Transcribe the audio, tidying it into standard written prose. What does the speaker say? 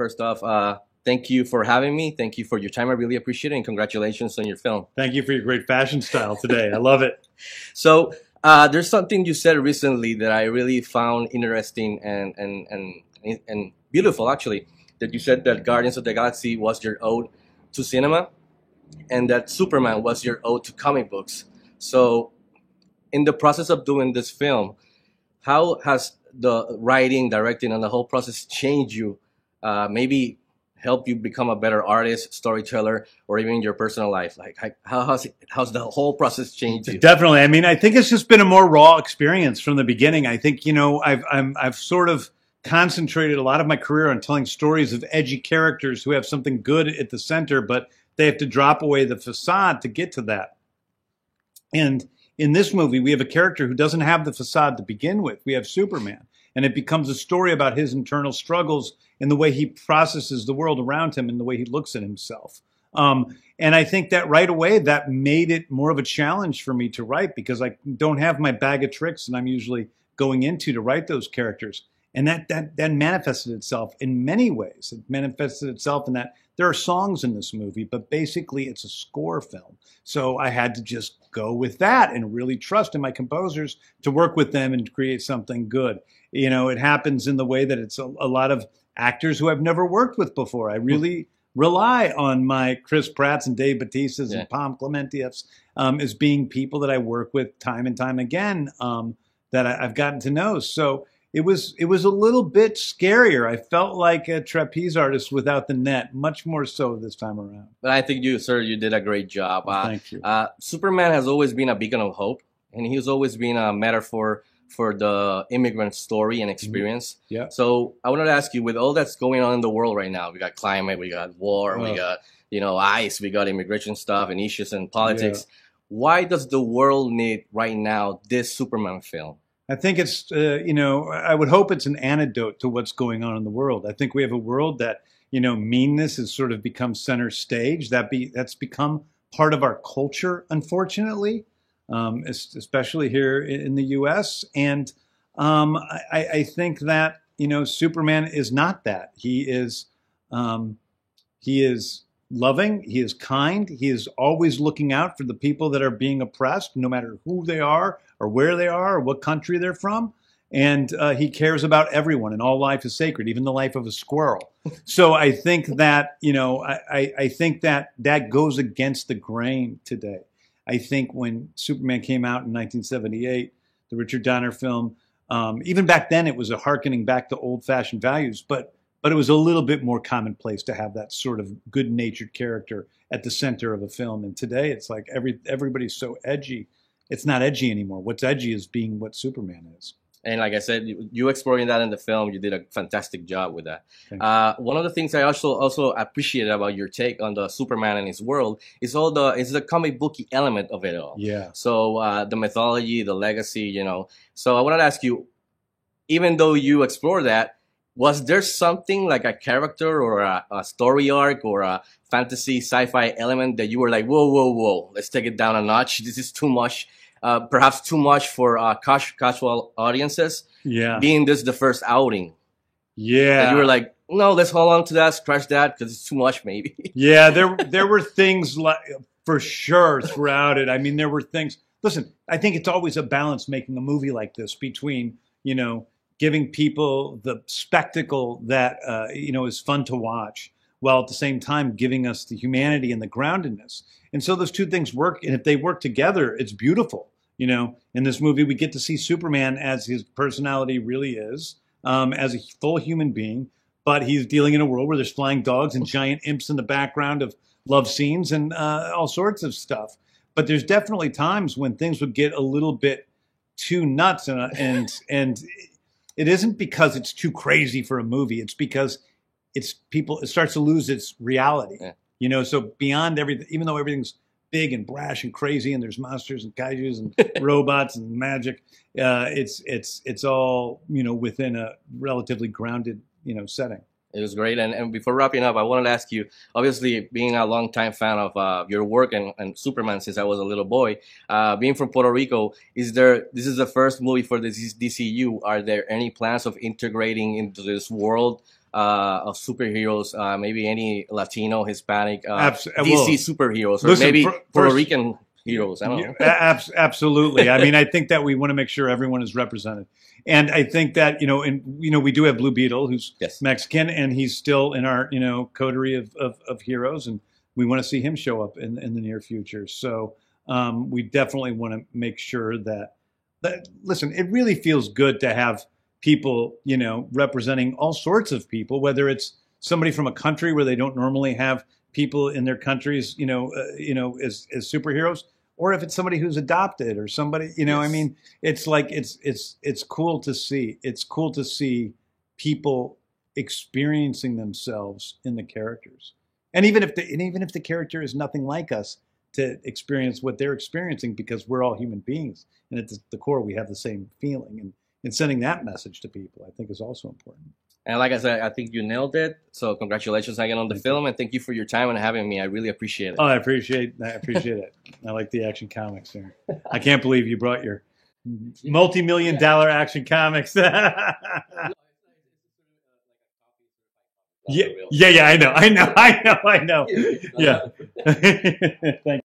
first off, thank you for having me. Thank you for your time. I really appreciate it, and congratulations on your film. Thank you for your great fashion style today. I love it. So, there's something you said recently that I really found interesting and beautiful, actually. That you said that Guardians of the Galaxy was your ode to cinema, and that Superman was your ode to comic books. So, in the process of doing this film, how has the writing, directing, and the whole process changed you? Maybe help you become a better artist, storyteller, or even your personal life? Like, how's the whole process changed you? Definitely. I mean, I think it's just been a more raw experience from the beginning. I think, you know, I've sort of concentrated a lot of my career on telling stories of edgy characters who have something good at the center, but they have to drop away the facade to get to that. And in this movie, we have a character who doesn't have the facade to begin with. We have Superman, and it becomes a story about his internal struggles and the way he processes the world around him and the way he looks at himself. And I think that right away, that made it more of a challenge for me to write, because I don't have my bag of tricks and I'm usually going into to write those characters. And that manifested itself in many ways. It manifested itself in that there are songs in this movie, but basically it's a score film. So I had to just go with that and really trust in my composers to work with them and create something good. You know, it happens in the way that it's a lot of actors who I've never worked with before. I really rely on my Chris Pratts and Dave Bautistas and Pom Clementieffs as being people that I work with time and time again, that I've gotten to know. So it was a little bit scarier. I felt like a trapeze artist without the net, much more so this time around. But I think you, sir, you did a great job. Thank you. Superman has always been a beacon of hope, and he's always been a metaphor for the immigrant story and experience. Yeah. So I wanted to ask you, with all that's going on in the world right now, we got climate, we got war, we got, ICE, we got immigration stuff and issues and politics. Yeah. Why does the world need right now this Superman film? I think it's, I would hope it's an antidote to what's going on in the world. I think we have a world that, meanness has sort of become center stage. That's become part of our culture, unfortunately, especially here in the U.S. And I think that, Superman is not that. He is loving, he is kind, he is always looking out for the people that are being oppressed, no matter who they are or where they are or what country they're from. And he cares about everyone, and all life is sacred, even the life of a squirrel. So I think that, I think that goes against the grain today. I think when Superman came out in 1978, the Richard Donner film, even back then it was a hearkening back to old-fashioned values, but it was a little bit more commonplace to have that sort of good-natured character at the center of a film. And today it's like everybody's so edgy. It's not edgy anymore. What's edgy is being what Superman is. And like I said, you exploring that in the film, you did a fantastic job with that. One of the things I also appreciated about your take on the Superman and his world is the comic booky element of it all. Yeah. So the mythology, the legacy, So I wanted to ask you, even though you explore that, was there something like a character or a story arc or a fantasy sci-fi element that you were like, whoa, let's take it down a notch. This is too much. Perhaps too much for casual audiences. Yeah. Being this the first outing. Yeah. And you were like, no, let's hold on to that, scratch that, because it's too much, maybe. Yeah, there were things like, for sure throughout it. I mean, there were things. Listen, I think it's always a balance making a movie like this between, giving people the spectacle that, is fun to watch, while at the same time giving us the humanity and the groundedness. And so those two things work. And if they work together, it's beautiful. In this movie, we get to see Superman as his personality really is, as a full human being, but he's dealing in a world where there's flying dogs and giant imps in the background of love scenes and all sorts of stuff. But there's definitely times when things would get a little bit too nuts, and it isn't because it's too crazy for a movie. It's because it starts to lose its reality. Yeah. So beyond everything, even though everything's big and brash and crazy, and there's monsters and kaijus and robots and magic, it's all within a relatively grounded setting. It was great. And before wrapping up, I wanted to ask you, obviously being a longtime fan of your work and Superman since I was a little boy, being from Puerto Rico, this is the first movie for the DCU. Are there any plans of integrating into this world of superheroes, maybe any Latino, Hispanic, Well, DC superheroes, or listen, maybe Puerto first, Rican heroes. I don't know. Absolutely. I mean, I think that we want to make sure everyone is represented, and I think that we do have Blue Beetle, who's Yes. Mexican, and he's still in our coterie of heroes, and we want to see him show up in the near future. So we definitely want to make sure that listen, it really feels good to have people representing all sorts of people, whether it's somebody from a country where they don't normally have people in their countries, as superheroes, or if it's somebody who's adopted or somebody, Yes. I mean, it's like it's cool to see. It's cool to see people experiencing themselves in the characters, and even if the character is nothing like us, to experience what they're experiencing, because we're all human beings, and at the core we have the same feeling, and sending that message to people, I think, is also important. And like I said, I think you nailed it. So congratulations again on the film, and thank you for your time and having me. I really appreciate it. Oh, I appreciate it. I like the Action Comics here. I can't believe you brought your multi-million-dollar Action Comics. Yeah. I know. Yeah. Thank you.